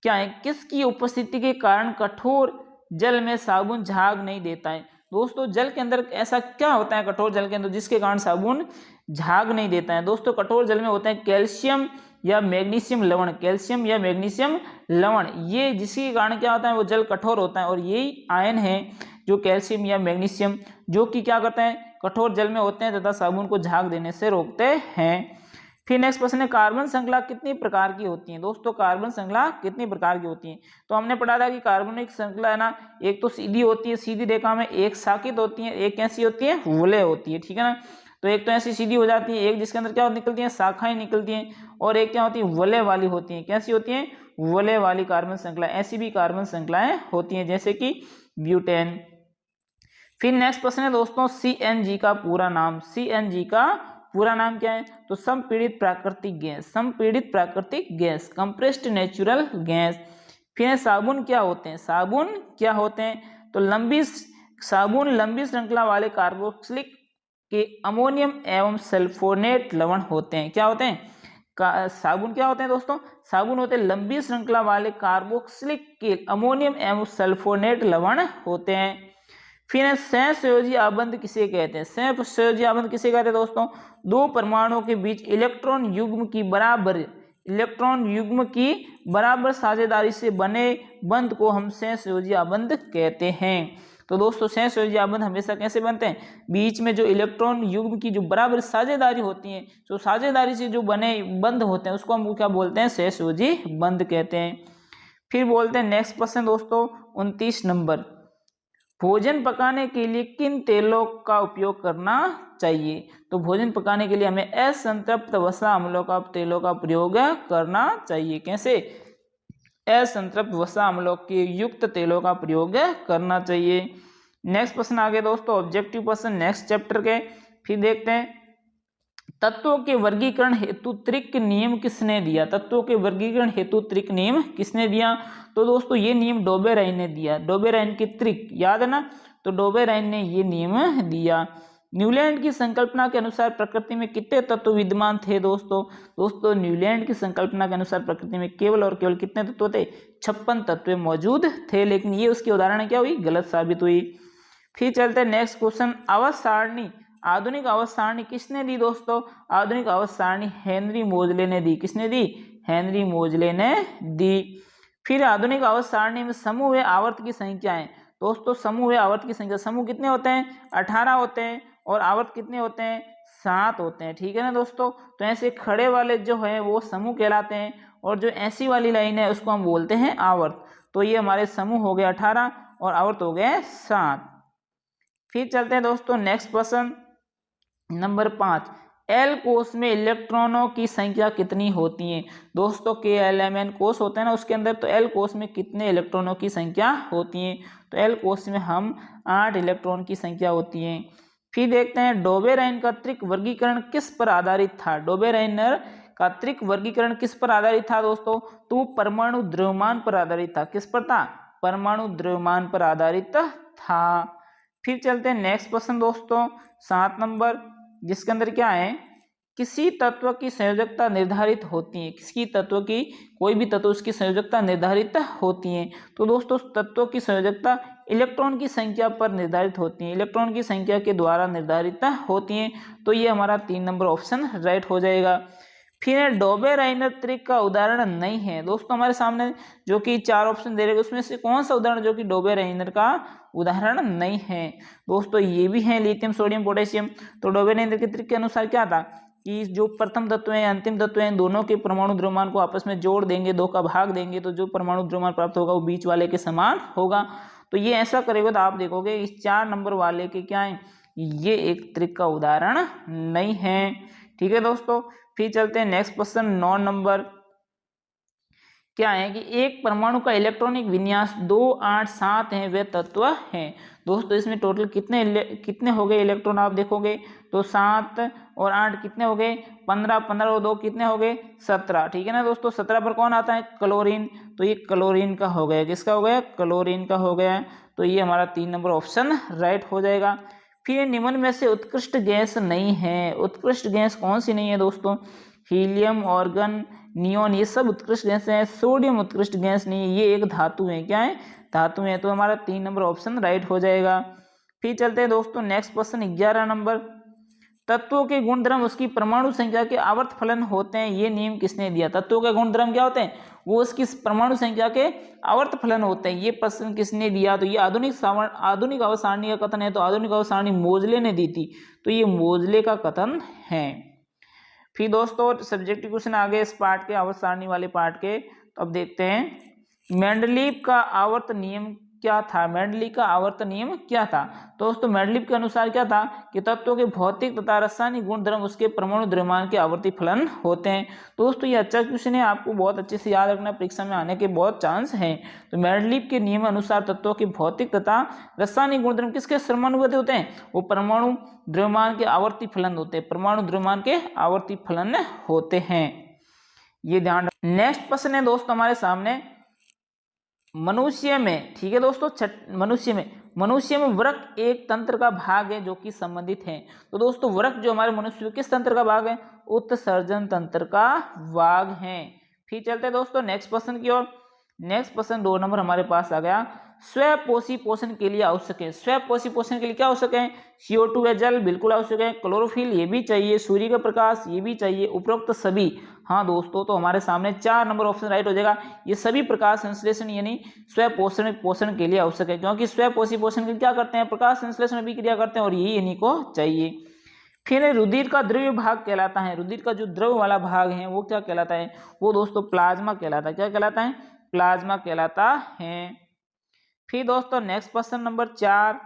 क्या है, किसकी उपस्थिति के कारण कठोर जल में साबुन झाग नहीं देता है। दोस्तों जल के अंदर ऐसा क्या होता है कठोर जल के अंदर जिसके कारण साबुन झाग नहीं देता है। दोस्तों कठोर जल में होता है कैल्शियम या मैग्नीशियम लवण, कैल्शियम या मैग्नीशियम लवण, ये जिसके कारण क्या होता है वो जल कठोर होता है। और यही आयन है जो कैल्शियम या मैग्नीशियम जो कि क्या करते हैं, कठोर जल में होते हैं तथा साबुन को झाग देने से रोकते हैं। फिर नेक्स्ट क्वेश्चन है, कार्बन श्रृंखला कितनी प्रकार की होती है। दोस्तों कार्बन श्रृंखला कितनी प्रकार की होती है, तो हमने पढ़ा था कि कार्बनिक श्रृंखला है ना, एक तो सीधी होती है, सीधी रेखा में, एक साकित होती है, एक कैसी होती है, वलय होती है, ठीक है ना। तो एक तो ऐसी सीधी हो जाती है, एक जिसके अंदर क्या निकलती है, शाखाएं निकलती हैं, और एक क्या होती है, वलय वाली होती है। कैसी होती है, वलय वाली कार्बन श्रृंखला। ऐसी भी कार्बन श्रृंखलाएं होती हैं जैसे कि ब्यूटेन। फिर नेक्स्ट प्रश्न है दोस्तों, CNG का पूरा नाम। CNG का पूरा नाम क्या है, तो संपीड़ित प्राकृतिक गैस, संपीड़ित प्राकृतिक गैस, कंप्रेस्ड नेचुरल गैस। फिर साबुन क्या होते हैं, साबुन क्या होते हैं, तो साबुन लंबी श्रृंखला वाले कार्बोक्सिलिक के अमोनियम एवं सल्फोनेट लवण होते हैं। क्या होते हैं, साबुन क्या होते हैं दोस्तों, साबुन होते हैं लंबी श्रृंखला वाले कार्बोक्सिलिक के अमोनियम एवं सल्फोनेट लवण होते हैं। फिर सहसंयोजी आबंध किसे कहते हैं, सहसंयोजी आबंध किसे कहते हैं दोस्तों, दो परमाणुओं के बीच इलेक्ट्रॉन युग्म की बराबर साझेदारी से बने बंध को हम सहसंयोजी आबंध कहते हैं। तो दोस्तों सहसंयोजी आबंध हमेशा कैसे बनते हैं, बीच में जो इलेक्ट्रॉन युग्म की जो बराबर साझेदारी होती है, तो साझेदारी से जो बने बंध होते हैं उसको हम क्या बोलते हैं, सहसंयोजी बंध कहते हैं। फिर बोलते हैं नेक्स्ट प्रश्न दोस्तों 29 नंबर, भोजन पकाने के लिए किन तेलों का उपयोग करना चाहिए। तो भोजन पकाने के लिए हमें असंतृप्त वसा अम्लों का तेलों का प्रयोग करना चाहिए। कैसे, असंतृप्त वसा अम्लों के युक्त तेलों का प्रयोग करना चाहिए। नेक्स्ट प्रश्न आगे दोस्तों, ऑब्जेक्टिव क्वेश्चन नेक्स्ट चैप्टर के। फिर देखते हैं, तत्वों के वर्गीकरण हेतु त्रिक नियम किसने दिया? तत्वों के वर्गीकरण हेतु त्रिक नियम किसने दिया? तो दोस्तों ये नियम डोबेराइन ने दिया। डोबेराइन की त्रिक याद है ना, तो डोबेराइन ने ये नियम दिया। न्यूलैंड की संकल्पना के अनुसार प्रकृति में कितने तत्व विद्यमान थे दोस्तों न्यूलैंड की संकल्पना के अनुसार प्रकृति में केवल और केवल कितने तत्व थे? 56 तत्व मौजूद थे, लेकिन ये उसकी उदाहरण क्या हुई? गलत साबित हुई। फिर चलते हैं नेक्स्ट क्वेश्चन, आवर्त सारणी, आधुनिक आवर्त सारणी किसने दी दोस्तों? आधुनिक आवर्त सारणी हेनरी मोजले ने दी। किसने दी? हेनरी मोजले ने दी। फिर आधुनिक आवर्त सारणी में समूह व आवर्त की संख्याएं, दोस्तों समूह व आवर्त की संख्या, समूह कितने होते हैं? 18 होते हैं, और आवर्त कितने होते हैं? 7 होते हैं, ठीक है ना दोस्तों। तो ऐसे खड़े वाले जो है वो समूह कहलाते हैं, और जो ऐसी वाली लाइन है उसको हम बोलते हैं आवर्त। तो ये हमारे समूह हो गए 18 और आवर्त हो गए 7। फिर चलते हैं दोस्तों नेक्स्ट प्रश्न नंबर 5, एल कोष में इलेक्ट्रॉनों की संख्या कितनी होती है? दोस्तों KLMN कोष होता है ना, उसके अंदर तो एल कोष में कितने इलेक्ट्रॉनों की संख्या होती है? तो एल कोष में हम 8 इलेक्ट्रॉन की संख्या होती है। फिर देखते हैं, डोबेराइन का त्रिक वर्गीकरण किस पर आधारित था? डोबेराइनर का त्रिक वर्गीकरण किस पर आधारित था दोस्तों? तो वो परमाणु द्रव्यमान पर आधारित था। किस पर था? परमाणु द्रव्यमान पर आधारित था। फिर चलते हैं नेक्स्ट प्रश्न दोस्तों 7 नंबर, जिसके अंदर क्या है, किसी तत्व की संयोजकता निर्धारित होती है। किसी तत्व की, कोई भी तत्व उसकी संयोजकता निर्धारित होती है। तो दोस्तों तत्वों की संयोजकता इलेक्ट्रॉन की संख्या पर निर्धारित होती है, इलेक्ट्रॉन की संख्या के द्वारा निर्धारित होती है। तो ये हमारा 3 नंबर ऑप्शन राइट हो जाएगा। फिर डोबेराइनर त्रिक का उदाहरण नहीं है। दोस्तों हमारे सामने जो कि 4 ऑप्शन दे रहे हैं उसमें से कौन सा उदाहरण जो कि डोबेराइनर का उदाहरण नहीं है? दोस्तों ये भी है लिथियम सोडियम पोटेशियम। तो डोबेराइनर के त्रिक के अनुसार क्या था कि जो प्रथम तत्व है अंतिम तत्व है दोनों के परमाणु द्रव्यमान को आपस में जोड़ देंगे, 2 का भाग देंगे, तो जो परमाणु द्रव्यमान प्राप्त होगा वो बीच वाले के समान होगा। तो ये ऐसा करेगा तो आप देखोगे इस 4 नंबर वाले के क्या है, ये एक त्रिक का उदाहरण नहीं है, ठीक है दोस्तों। फिर चलते हैं नेक्स्ट क्वेश्चन 9 नंबर, क्या है कि एक परमाणु का इलेक्ट्रॉनिक विन्यास 2, 8, 7 है, वे तत्व हैं। दोस्तों इसमें टोटल कितने हो गए इलेक्ट्रॉन आप देखोगे तो 7 और 8 कितने हो गए? 15, 15 और 2 कितने हो गए? 17, ठीक है ना दोस्तों। 17 पर कौन आता है? क्लोरीन। तो ये क्लोरीन का हो गया। किसका हो गया? क्लोरीन का हो गया। तो ये हमारा 3 नंबर ऑप्शन राइट हो जाएगा। फिर निम्न में से उत्कृष्ट गैस नहीं है। उत्कृष्ट गैस कौन सी नहीं है दोस्तों? हीलियम, ऑर्गन, नियोन, ये सब उत्कृष्ट गैस हैं। सोडियम उत्कृष्ट गैस नहीं है, ये एक धातु है। क्या है? धातु है। तो हमारा 3 नंबर ऑप्शन राइट हो जाएगा। फिर चलते हैं दोस्तों नेक्स्ट क्वेश्चन 11 नंबर, तत्वों के गुणधर्म उसकी परमाणु संख्या के आवर्त फलन होते हैं, ये नियम किसने दिया? तत्वों के गुणधर्म क्या होते हैं? वो उसकी परमाणु संख्या के आवर्त फलन होते हैं। ये प्रश्न किसने दिया? तो ये आधुनिक आवर्त सारणी का कथन है। तो आधुनिक आवर्त सारणी मोजले ने दी थी, तो ये मोजले का कथन है। फिर दोस्तों सब्जेक्टिव क्वेश्चन आगे इस पार्ट के, आवर्त सारणी वाले पार्ट के। तो अब देखते हैं मेंडलीव का आवर्त नियम क्या था? मेंडलीव का आवर्त नियम क्या था? दोस्तों मेंडलीव के अनुसार क्या था कि तत्वों के भौतिक तथा रासायनिक गुणधर्म उसके परमाणु द्रव्यमान के आवर्ती फलन होते हैं। दोस्तों ये अच्छा क्वेश्चन है, आपको बहुत अच्छे से याद रखना, परीक्षा में आने के बहुत चांस हैं। तो मेंडलीव के नियम अनुसार तत्वों के भौतिक तथा रासायनिक गुणधर्म किसके समानुपाती होते हैं? वो परमाणु द्रव्यमान के आवर्ती फलन होते हैं। परमाणु द्रव्यमान के आवर्ती फलन होते हैं, ये ध्यान। नेक्स्ट प्रश्न है दोस्तों हमारे सामने मनुष्य में, ठीक है दोस्तों, मनुष्य में वृक्क एक तंत्र का भाग है जो कि संबंधित है। तो दोस्तों वृक्क जो हमारे मनुष्य में किस तंत्र का भाग है? उत्सर्जन तंत्र का भाग है। फिर चलते हैं दोस्तों नेक्स्ट प्रश्न की ओर। नेक्स्ट प्रश्न 2 नंबर हमारे पास आ गया, स्वपोषी पोषण के लिए आवश्यक है। स्वपोषी पोषण के लिए क्या आवश्यक है? CO2 व जल बिल्कुल आवश्यक है, क्लोरोफिल ये भी चाहिए, सूर्य का प्रकाश ये भी चाहिए, उपरोक्त सभी। हाँ दोस्तों, तो हमारे सामने 4 नंबर ऑप्शन राइट हो जाएगा। ये सभी प्रकाश संश्लेषण यानी पोषण के लिए आवश्यक है, क्योंकि स्वपोषी पोषण के लिए क्या करते हैं? प्रकाश संश्लेषण भी क्रिया करते हैं, और यही इन्हीं को चाहिए। फिर रुधिर का द्रव्य भाग कहलाता है। रुधिर का जो द्रव वाला भाग है वो क्या कहलाता है? वो दोस्तों प्लाज्मा कहलाता है। क्या कहलाता है? प्लाज्मा कहलाता है। फिर दोस्तों नेक्स्ट प्रश्न नंबर 4,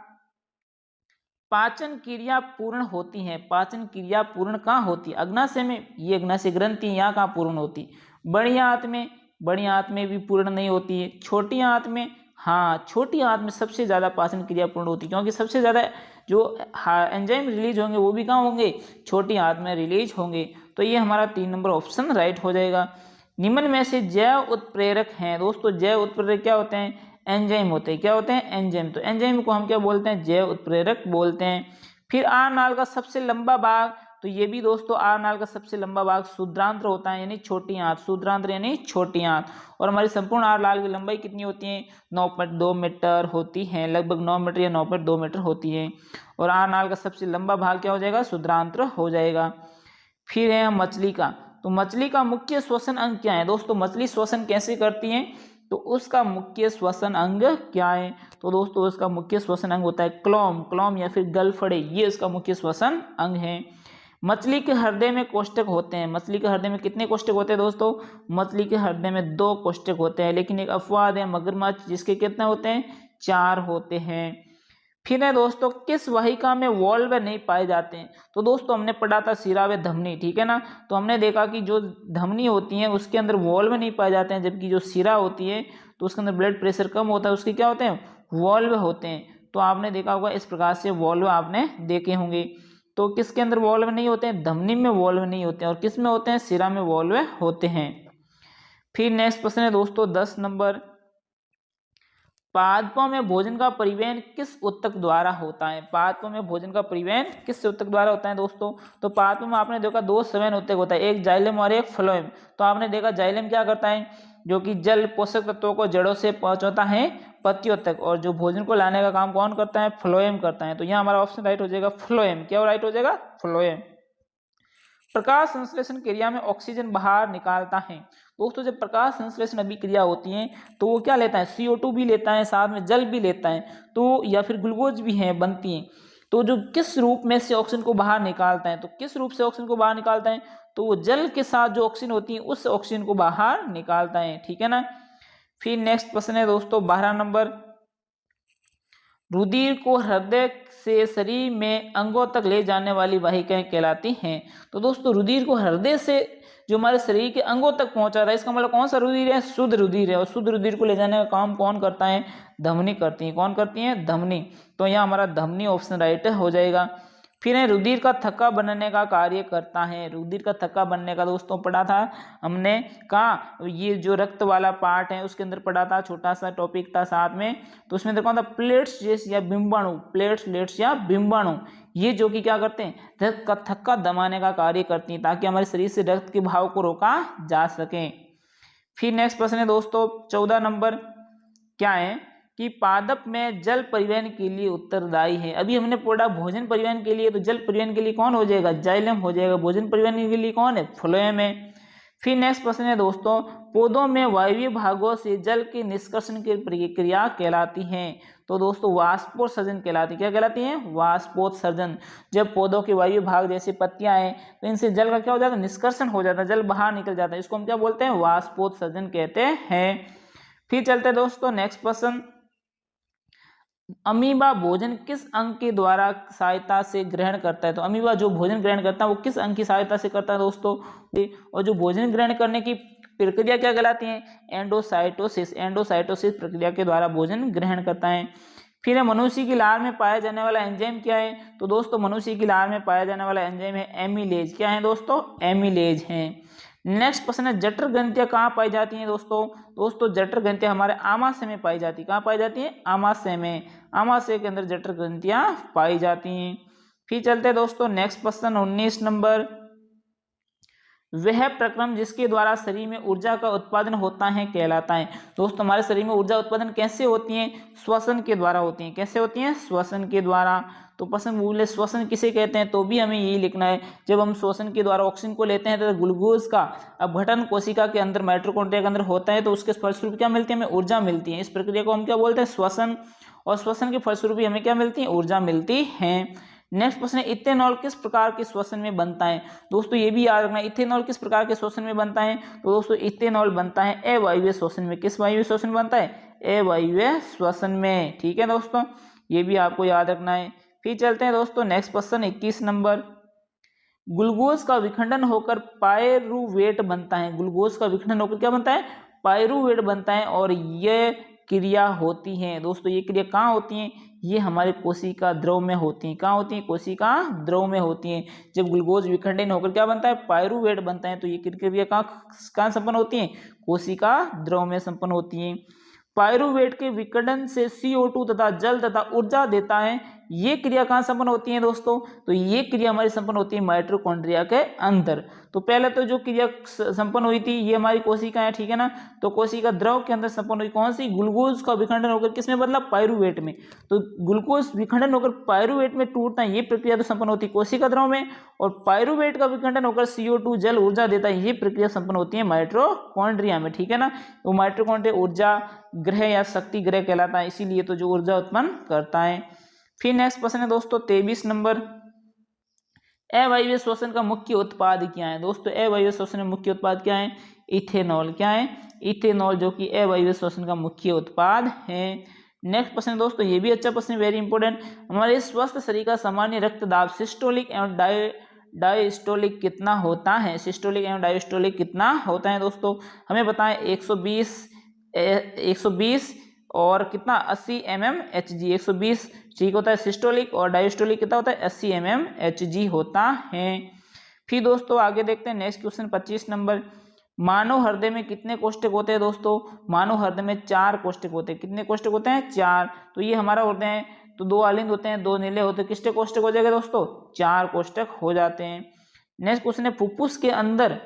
पाचन क्रिया पूर्ण होती है। पाचन क्रिया पूर्ण कहाँ होती है? अग्नाशय में, ये अग्नाशय ग्रंथि यहाँ कहाँ पूर्ण होती? बड़ी आंत में, बड़ी आंत में भी पूर्ण नहीं होती है। छोटी आंत में, हाँ छोटी आंत में सबसे ज़्यादा पाचन क्रिया पूर्ण होती है, क्योंकि सबसे ज़्यादा जो एंजाइम रिलीज होंगे वो भी कहाँ होंगे, छोटी आंत में रिलीज होंगे। तो ये हमारा 3 नंबर ऑप्शन राइट हो जाएगा। निम्न में से जैव उत्प्रेरक हैं दोस्तों, जैव उत्प्रेरक क्या होते हैं, एंजाइम होते हैं। क्या होते हैं, एंजाइम। तो एंजाइम को हम क्या बोलते हैं, जैव उत्प्रेरक बोलते हैं। फिर आहार नाल का सबसे लंबा भाग, तो ये भी दोस्तों आहार नाल का सबसे लंबा भाग शुद्रांत्र होता है, यानी छोटी आंत। शुद्रांत्र यानी छोटी आंत। और हमारी संपूर्ण आहार नाल की लंबाई कितनी होती है, 9.2 मीटर होती है, लगभग 9 मीटर या 9.2 मीटर होती है। और आहार नाल का सबसे लंबा भाग क्या हो जाएगा, शुद्रांत्र हो जाएगा। फिर है मछली का, तो मछली का मुख्य श्वसन अंग क्या है दोस्तों, मछली श्वसन कैसे करती है, तो उसका मुख्य श्वसन अंग क्या है, तो दोस्तों उसका मुख्य श्वसन अंग होता है क्लोम, क्लोम या फिर गलफड़े, ये उसका मुख्य श्वसन अंग है। मछली के हृदय में कोष्ठक होते हैं, मछली के हृदय में कितने कोष्ठक होते हैं दोस्तों, मछली के हृदय में 2 कोष्ठक होते हैं, लेकिन एक अपवाद है मगरमच्छ, जिसके कितने होते हैं, 4 होते हैं। फिर है दोस्तों किस वाहिका में वॉल्व नहीं पाए जाते हैं, तो दोस्तों हमने पढ़ा था शिरा व धमनी, ठीक है ना। तो हमने देखा कि जो धमनी होती है उसके अंदर वॉल्व नहीं पाए जाते हैं, जबकि जो शिरा होती है तो उसके अंदर ब्लड प्रेशर कम होता है, उसके क्या होते हैं, वॉल्व होते हैं। तो आपने देखा होगा इस प्रकार से वॉल्व आपने देखे होंगे। तो किसके अंदर वॉल्व नहीं होते हैं, धमनी में वॉल्व नहीं होते हैं, और किस में होते हैं, शिरा में वॉल्व होते हैं। फिर नेक्स्ट प्रश्न है दोस्तों 10 नंबर, पादपों में भोजन का परिवहन किस ऊतक द्वारा होता है, पादपों में भोजन का परिवहन किस ऊतक द्वारा होता है दोस्तों, तो पादपों में आपने देखा 2 संवहन ऊतक होता है, एक जाइलम और एक फ्लोएम। तो आपने देखा जाइलम क्या करता है, जो कि जल पोषक तत्वों को जड़ों से पहुंचाता है पत्तियों तक, और जो भोजन को लाने का काम कौन करता है, फ्लोएम करता है। तो यहाँ हमारा ऑप्शन राइट हो जाएगा फ्लोएम, क्या राइट हो जाएगा, फ्लोएम। प्रकाश संश्लेषण क्रिया में ऑक्सीजन बाहर निकालता है, दोस्तों जब प्रकाश संश्लेषण अभिक्रिया होती है तो वो क्या लेता है, CO2 भी लेता है, साथ में जल भी लेता है, तो या फिर ग्लूकोज भी है बनती है। तो जो किस रूप में से ऑक्सीजन को बाहर निकालता है, तो किस रूप से ऑक्सीजन को बाहर निकालता है, तो वो जल के साथ जो ऑक्सीजन होती है उस ऑक्सीजन को बाहर निकालता है, ठीक है ना। फिर नेक्स्ट प्रश्न है दोस्तों 12 नंबर, रुधिर को हृदय से शरीर में अंगों तक ले जाने वाली वाहिकाएं कहलाती हैं। तो दोस्तों रुधिर को हृदय से जो हमारे शरीर के अंगों तक पहुंचाता है, इसका मतलब कौन सा रुधिर है, शुद्ध रुधिर है। और शुद्ध रुधिर को ले जाने का काम कौन करता है, धमनी करती है। कौन करती है, धमनी। तो यहाँ हमारा धमनी ऑप्शन राइट हो जाएगा। फिर है रुधिर का थक्का बनने का कार्य करता है, रुधिर का थक्का बनने का दोस्तों पढ़ा था हमने, कहाँ, ये जो रक्त वाला पार्ट है उसके अंदर पढ़ा था, छोटा सा टॉपिक था साथ में। तो उसमें देखा था प्लेट्स या बिंबाणु, प्लेट्स या बिंबाणु, ये जो कि क्या करते हैं, रक्त का थक्का दबाने का कार्य करती हैं, ताकि हमारे शरीर से रक्त के बहाव को रोका जा सके। फिर नेक्स्ट प्रश्न है दोस्तों 14 नंबर, क्या है कि पादप में जल परिवहन के लिए उत्तरदायी है। अभी हमने पढ़ा भोजन परिवहन के लिए, तो जल परिवहन के लिए कौन हो जाएगा, जाइलम हो जाएगा। भोजन परिवहन के लिए कौन है, फ्लोएम है। फिर नेक्स्ट प्रश्न है दोस्तों, पौधों में वायवीय भागों से जल के निष्कर्षण की प्रक्रिया कहलाती है। तो दोस्तों वाष्पोत्सर्जन कहलाती, क्या कहलाती है, वाष्पोत्सर्जन। जब पौधों के वायवीय भाग जैसे पत्तियां हैं तो इनसे जल का क्या हो जाता है, निष्कर्षण हो जाता है, जल बाहर निकल जाता है, इसको हम क्या बोलते हैं, वाष्पोत्सर्जन कहते हैं। फिर चलते हैं दोस्तों नेक्स्ट प्रश्न, अमीबा भोजन किस अंग के द्वारा सहायता से ग्रहण करता है। तो अमीबा जो भोजन ग्रहण करता है वो किस अंग की सहायता से करता है दोस्तों, और जो भोजन ग्रहण करने की प्रक्रिया क्या कहलाती है, एंडोसाइटोसिस, एंडोसाइटोसिस प्रक्रिया के द्वारा भोजन ग्रहण करता है। फिर है मनुष्य की लार में पाया जाने वाला एंजाइम क्या है, तो दोस्तों मनुष्य की लार में पाया जाने वाला एंजाइम है एमिलेज। क्या है दोस्तों, एमिलेज है। नेक्स्ट प्रश्न है जठर ग्रंथियां कहाँ पाई जाती हैं दोस्तों जठर ग्रंथियां हमारे आमाशय में पाई जाती है। कहाँ पाई जाती है, आमाशय में, आमाशय के अंदर जठर ग्रंथियां पाई जाती हैं। फिर चलते हैं दोस्तों नेक्स्ट प्रश्न 19 नंबर, वह प्रक्रम जिसके द्वारा शरीर में ऊर्जा का उत्पादन होता है कहलाता है। दोस्तों हमारे शरीर में ऊर्जा उत्पादन कैसे होती है, श्वसन के द्वारा होती है। कैसे होती है, श्वसन के द्वारा। तो प्रश्न बोले श्वसन किसे कहते हैं, तो भी हमें यही लिखना है, जब हम श्वसन के द्वारा ऑक्सीजन को लेते हैं तो ग्लूकोज का अपघटन कोशिका के अंदर माइटोकॉन्ड्रिया के अंदर होता है, तो उसके फलस्वरूप क्या मिलती है, हमें ऊर्जा मिलती है। इस प्रक्रिया को हम क्या बोलते हैं, श्वसन। और श्वसन के फलस्वरूप हमें क्या मिलती है, ऊर्जा मिलती है। नेक्स्ट प्रश्न है इथेनॉल किस प्रकार के श्वसन में बनता है। दोस्तों ये भी याद रखना, इथेनॉल किस प्रकार के श्वसन में बनता है, तो दोस्तों इथेनॉल बनता है अवायवीय श्वसन में। किस वायवीय श्वसन में बनता है, अवायवीय श्वसन में, ठीक है दोस्तों, ये भी आपको याद रखना है। फिर चलते हैं दोस्तों नेक्स्ट क्वेश्चन 21 नंबर, ग्लूकोज का विखंडन होकर पायरुवेट बनता है। ग्लूकोज का विखंडन होकर क्या बनता है, पायरुवेट बनता है और ये क्रिया होती हैं दोस्तों। ये क्रिया कहाँ होती हैं? ये हमारे कोशिका द्रव में होती हैं। कहाँ होती हैं? कोशिका द्रव में होती हैं। जब ग्लूकोज विखंडन होकर क्या बनता है? पायरुवेट बनता है। तो ये क्रिया कहाँ संपन्न होती है? कोशिका द्रव में संपन्न होती हैं। पायरुवेट के विखंडन से CO2 तथा जल तथा ऊर्जा देता है। ये क्रिया कहाँ संपन्न होती है दोस्तों? तो ये क्रिया हमारी संपन्न होती है माइटोकॉन्ड्रिया के अंदर। तो पहले तो जो क्रिया संपन्न हुई थी ये हमारी कोशिका है, ठीक है ना। तो कोशिका द्रव के अंदर संपन्न हुई कौन सी? ग्लूकोज का विखंडन होकर किसमें बदला? पायरुवेट में। तो ग्लूकोज विखंडन होकर पायरुवेट में टूटना, ये प्रक्रिया तो संपन्न होती है कोशिका द्रव में, और पायरुवेट का विखंडन होकर CO2 जल ऊर्जा देता है, ये प्रक्रिया संपन्न होती है माइटोकॉन्ड्रिया में, ठीक है ना। तो माइटोकॉन्ड्रिया ऊर्जा ग्रह या शक्ति ग्रह कहलाता है, इसीलिए तो जो ऊर्जा उत्पन्न करता है। फिर नेक्स्ट प्रश्न है दोस्तों 23 नंबर, अवायवीय श्वसन का मुख्य उत्पाद क्या है? दोस्तों अवायवीय श्वसन में मुख्य उत्पाद क्या है? इथेनॉल। क्या है? इथेनॉल, जो कि अवायवीय श्वसन का मुख्य उत्पाद है। नेक्स्ट प्रश्न दोस्तों, ये भी अच्छा प्रश्न, वेरी इंपॉर्टेंट। हमारे स्वस्थ शरीर का सामान्य रक्तदाब सिस्टोलिक एवं डायस्टोलिक कितना होता है? सिस्टोलिक एवं डायस्टोलिक कितना होता है दोस्तों? हमें बताएं 120 और कितना 80 mmHg। 120 ठीक होता है सिस्टोलिक, और डायस्टोलिक कितना होता है? 80 mmHg होता है। फिर दोस्तों आगे देखते हैं नेक्स्ट क्वेश्चन 25 नंबर, मानव हृदय में कितने कोष्ठक होते हैं दोस्तों? मानव हृदय में 4 कोष्ठक होते हैं। कितने कोष्ठक होते हैं? 4। तो ये हमारा हृदय है, तो 2 आलिंद होते हैं, 2 नीले होते हैं, कितने कोष्ठक हो जाएगा दोस्तों? 4 कोष्ठक हो जाते हैं। नेक्स्ट क्वेश्चन है फुफ्फुस के अंदर,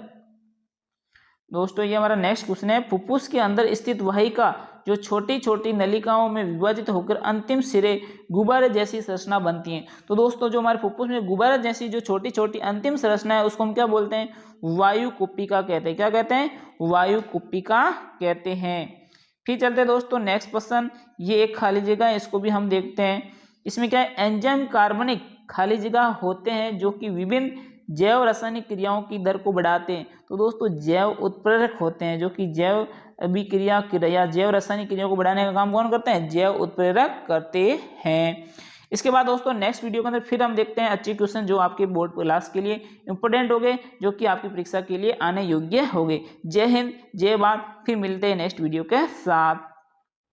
दोस्तों ये हमारा नेक्स्ट क्वेश्चन है, फुफ्फुस के अंदर स्थित वाहिका जो छोटी छोटी नलिकाओं में विभाजित होकर अंतिम सिरे गुब्बारे जैसी संरचना बनती हैं। तो दोस्तों जो हमारे फुफ्फुस में गुब्बारे जैसी जो छोटी छोटी अंतिम संरचना है उसको हम क्या बोलते हैं? वायु कुप्पिका कहते हैं। क्या कहते हैं? वायु कुप्पिका कहते हैं। फिर चलते हैं दोस्तों नेक्स्ट प्रश्न, ये एक खाली जगह है, इसको भी हम देखते हैं। इसमें क्या है? एंजाइम कार्बनिक खाली जगह होते हैं जो कि विभिन्न जैव रासायनिक क्रियाओं की दर को बढ़ाते हैं। तो दोस्तों जैव उत्प्रेरक होते हैं, जो कि जैव अभिक्रिया या जैव रासायनिक क्रियाओं को बढ़ाने का काम कौन करते हैं? जैव उत्प्रेरक करते हैं। इसके बाद दोस्तों नेक्स्ट वीडियो के अंदर फिर हम देखते हैं अच्छे क्वेश्चन जो आपके बोर्ड क्लास के लिए इंपॉर्टेंट हो गए, जो कि आपकी परीक्षा के लिए आने योग्य हो गए। जय हिंद, जय भारत। फिर मिलते हैं नेक्स्ट वीडियो के साथ।